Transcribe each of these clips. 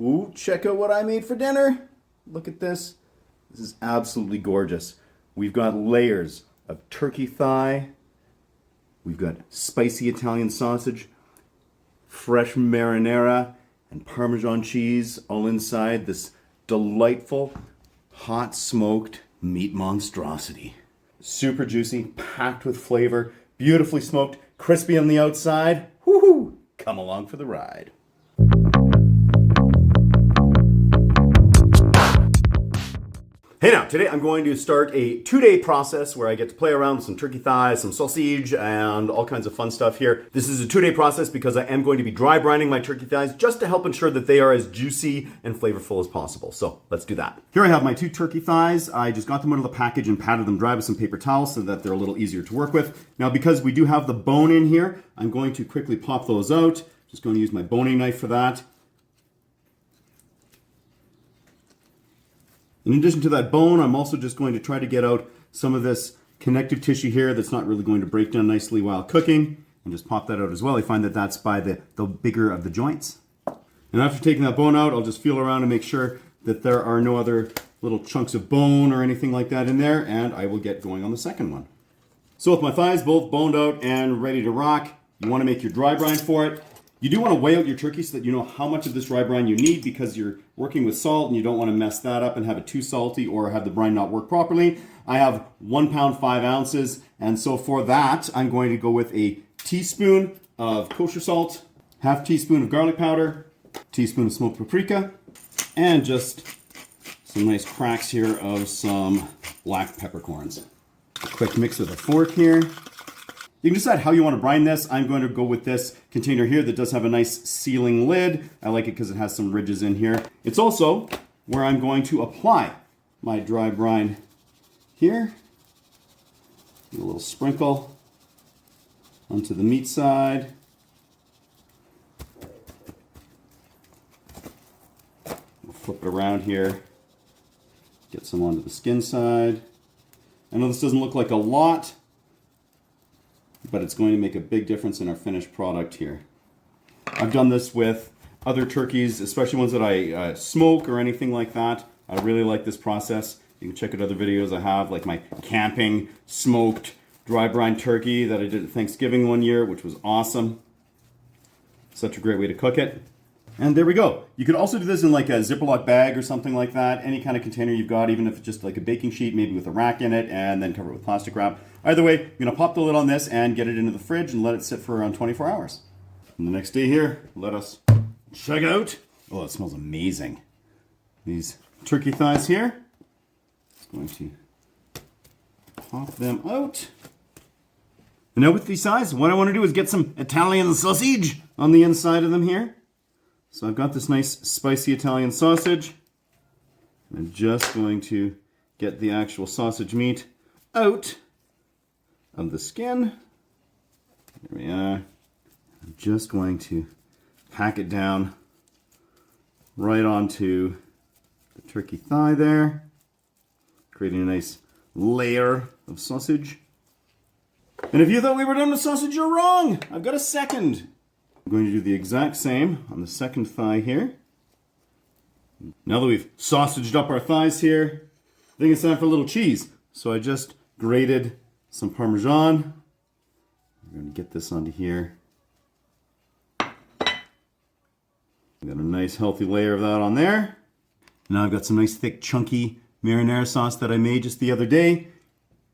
Ooh, check out what I made for dinner. Look at this. This is absolutely gorgeous. We've got layers of turkey thigh. We've got spicy Italian sausage, fresh marinara, and Parmesan cheese all inside this delightful, hot smoked meat monstrosity. Super juicy, packed with flavor, beautifully smoked, crispy on the outside. Woohoo! Come along for the ride. Hey now, today I'm going to start a 2-day process where I get to play around with some turkey thighs, some sausage, and all kinds of fun stuff here. This is a 2-day process because I am going to be dry brining my turkey thighs just to help ensure that they are as juicy and flavorful as possible. So let's do that. Here I have my 2 turkey thighs. I just got them out of the package and patted them dry with some paper towels so that they're a little easier to work with. Now because we do have the bone in here, I'm going to quickly pop those out. Just going to use my boning knife for that. In addition to that bone, I'm also just going to try to get out some of this connective tissue here that's not really going to break down nicely while cooking, and just pop that out as well. I find that that's by the bigger of the joints. And after taking that bone out, I'll just feel around and make sure that there are no other little chunks of bone or anything like that in there, and I will get going on the second one. So with my thighs both boned out and ready to rock, you want to make your dry brine for it. You do want to weigh out your turkey so that you know how much of this dry brine you need, because you're working with salt and you don't want to mess that up and have it too salty or have the brine not work properly. I have 1 pound 5 ounces, and so for that I'm going to go with a teaspoon of kosher salt, half teaspoon of garlic powder, teaspoon of smoked paprika, and just some nice cracks here of some black peppercorns. A quick mix with a fork here. You can decide how you want to brine this. I'm going to go with this container here that does have a nice sealing lid. I like it because it has some ridges in here. It's also where I'm going to apply my dry brine here. Do a little sprinkle onto the meat side. We'll flip it around here. Get some onto the skin side. I know this doesn't look like a lot, but it's going to make a big difference in our finished product here. I've done this with other turkeys, especially ones that I smoke or anything like that. I really like this process. You can check out other videos I have, like my camping smoked dry brine turkey that I did at Thanksgiving one year, which was awesome. Such a great way to cook it. And there we go. You could also do this in like a Ziploc bag or something like that. Any kind of container you've got, even if it's just like a baking sheet, maybe with a rack in it, and then cover it with plastic wrap. Either way, you're gonna pop the lid on this and get it into the fridge and let it sit for around 24 hours. And the next day here, let us check out. Oh, it smells amazing. These turkey thighs here. Just going to pop them out. And now with these thighs, what I want to do is get some Italian sausage on the inside of them here. So I've got this nice spicy Italian sausage. I'm just going to get the actual sausage meat out of the skin. There we are. I'm just going to pack it down right onto the turkey thigh there, creating a nice layer of sausage. And if you thought we were done with sausage, you're wrong. I've got a second. I'm going to do the exact same on the second thigh here. Now that we've sausaged up our thighs here, I think it's time for a little cheese. So I just grated some parmesan. We're going to get this onto here. Got a nice healthy layer of that on there. Now I've got some nice thick chunky marinara sauce that I made just the other day.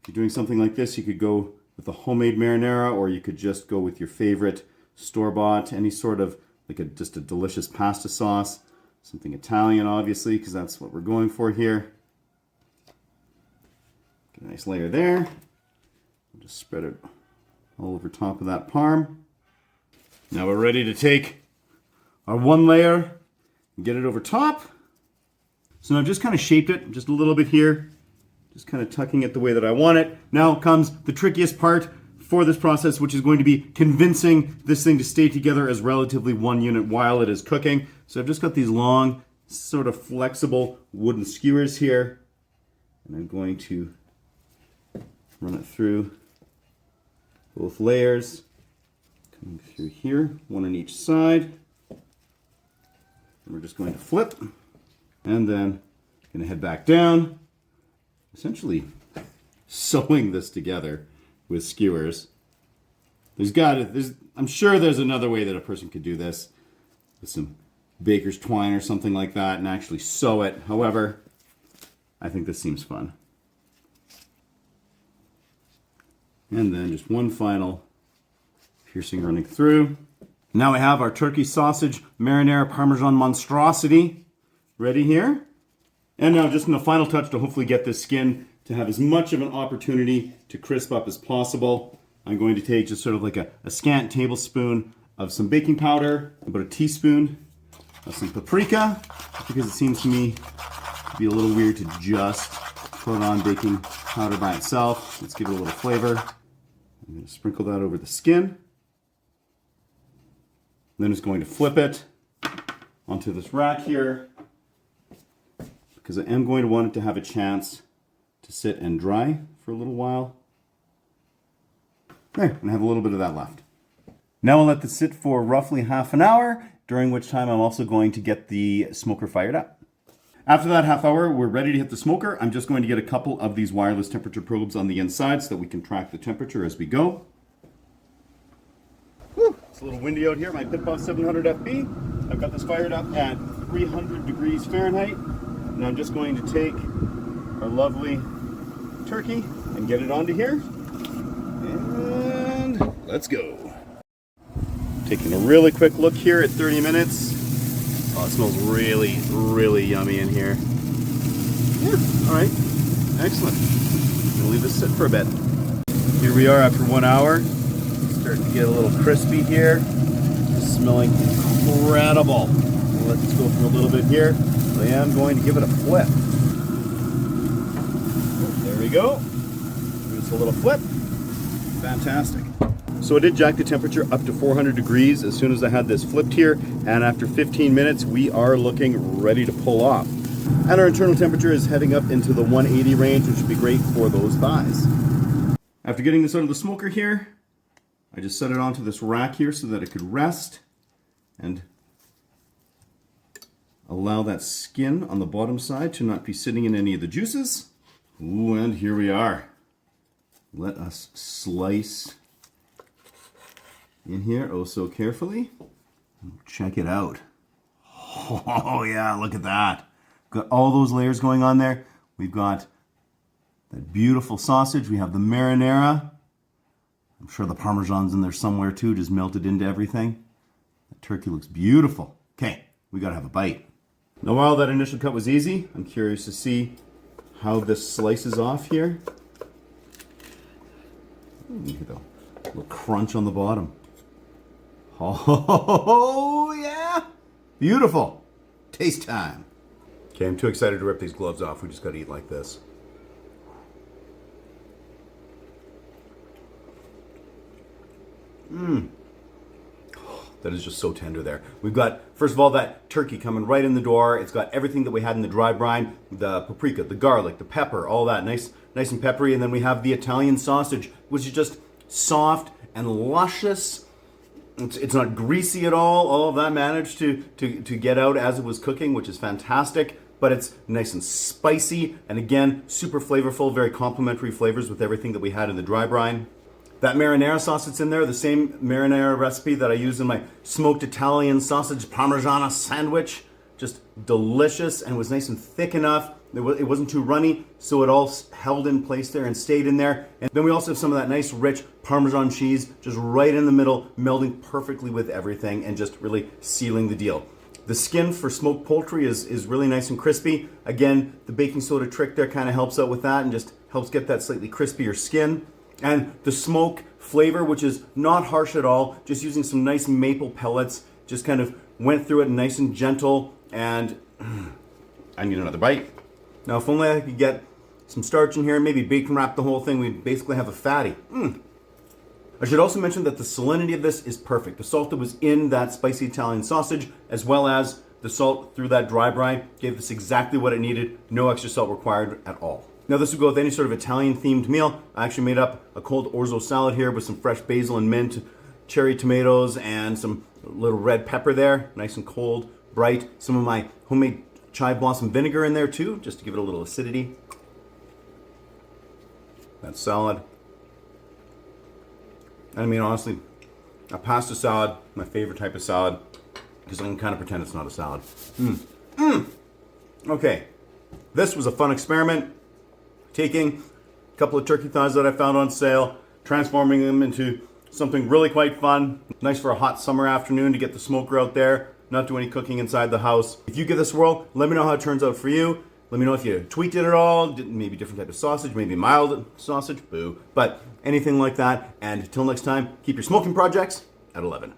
If you're doing something like this, you could go with a homemade marinara, or you could just go with your favorite store-bought, any sort of just a delicious pasta sauce. Something Italian, obviously, because that's what we're going for here. Get a nice layer there. Just spread it all over top of that parm. Now we're ready to take our one layer and get it over top. So now I've just kind of shaped it just a little bit here, just kind of tucking it the way that I want it. Now comes the trickiest part for this process, which is going to be convincing this thing to stay together as relatively one unit while it is cooking. So I've just got these long, sort of flexible wooden skewers here, and I'm going to run it through both layers, coming through here, one on each side. And we're just going to flip, and then going to head back down, essentially sewing this together with skewers. I'm sure there's another way that a person could do this with some baker's twine or something like that and actually sew it. However, I think this seems fun. And then just one final piercing running through. Now we have our turkey sausage marinara parmesan monstrosity ready here. And now just in the final touch to hopefully get this skin to have as much of an opportunity to crisp up as possible, I'm going to take just sort of like a scant tablespoon of some baking powder, about a teaspoon of some paprika, because it seems to me to be a little weird to just put on baking powder by itself. Let's give it a little flavor. I'm going to sprinkle that over the skin. Then just going to flip it onto this rack here, because I am going to want it to have a chance to sit and dry for a little while. There, and I have a little bit of that left. Now I'll let this sit for roughly half an hour, during which time I'm also going to get the smoker fired up. After that half hour, we're ready to hit the smoker. I'm just going to get a couple of these wireless temperature probes on the inside so that we can track the temperature as we go. It's a little windy out here. My pit boss 700 FB. I've got this fired up at 300 degrees Fahrenheit. And I'm just going to take our lovely turkey and get it onto here. And let's go. Taking a really quick look here at 30 minutes. Oh, it smells really, really yummy in here. Yeah, all right. Excellent. I'm gonna leave this sit for a bit. Here we are after 1 hour. Starting to get a little crispy here. It's smelling incredible. We'll let this go for a little bit here. I am going to give it a flip. There we go. Just a little flip. Fantastic. So I did jack the temperature up to 400 degrees as soon as I had this flipped here, and after 15 minutes we are looking ready to pull off. And our internal temperature is heading up into the 180 range, which would be great for those thighs. After getting this out of the smoker here, I just set it onto this rack here so that it could rest and allow that skin on the bottom side to not be sitting in any of the juices. Ooh, and here we are. Let us slice in here oh so carefully. Check it out. Oh yeah, look at that. Got all those layers going on there. We've got that beautiful sausage. We have the marinara. I'm sure the parmesan's in there somewhere too, just melted into everything. That turkey looks beautiful. Okay, we gotta have a bite. Now while that initial cut was easy, I'm curious to see how this slices off here. Look at the little crunch on the bottom. Oh yeah, beautiful. Taste time. Okay, I'm too excited to rip these gloves off. We just gotta eat like this. That is just so tender there. We've got, first of all, that turkey coming right in the door. It's got everything that we had in the dry brine, the paprika, the garlic, the pepper, all that, nice and peppery. And then we have the Italian sausage, which is just soft and luscious. It's not greasy at all. All of that managed to get out as it was cooking, which is fantastic. But it's nice and spicy, and again, super flavorful, very complementary flavors with everything that we had in the dry brine. That marinara sauce that's in there, the same marinara recipe that I use in my smoked Italian sausage parmesan sandwich. Just delicious, and was nice and thick enough. It wasn't too runny, so it all held in place there and stayed in there. And then we also have some of that nice rich Parmesan cheese just right in the middle, melding perfectly with everything and just really sealing the deal. The skin for smoked poultry is really nice and crispy. Again, the baking soda trick there kind of helps out with that and just helps get that slightly crispier skin. And the smoke flavor, which is not harsh at all, just using some nice maple pellets, just kind of went through it nice and gentle, and I need another bite. Now, if only I could get some starch in here, maybe bacon wrap the whole thing, we'd basically have a fatty. I should also mention that the salinity of this is perfect. The salt that was in that spicy Italian sausage, as well as the salt through that dry brine, gave this exactly what it needed. No extra salt required at all. Now this would go with any sort of Italian-themed meal. I actually made up a cold orzo salad here with some fresh basil and mint, cherry tomatoes, and some little red pepper there. Nice and cold, bright. Some of my homemade chive blossom vinegar in there too, just to give it a little acidity. That's salad. And I mean, honestly, a pasta salad, my favorite type of salad, because I can kind of pretend it's not a salad. Okay, this was a fun experiment. Taking a couple of turkey thighs that I found on sale, transforming them into something really quite fun. Nice for a hot summer afternoon to get the smoker out there, not do any cooking inside the house. If you give this a whirl, let me know how it turns out for you. Let me know if you tweaked it at all, maybe different type of sausage, maybe mild sausage, boo. But anything like that. And until next time, keep your smoking projects at 11.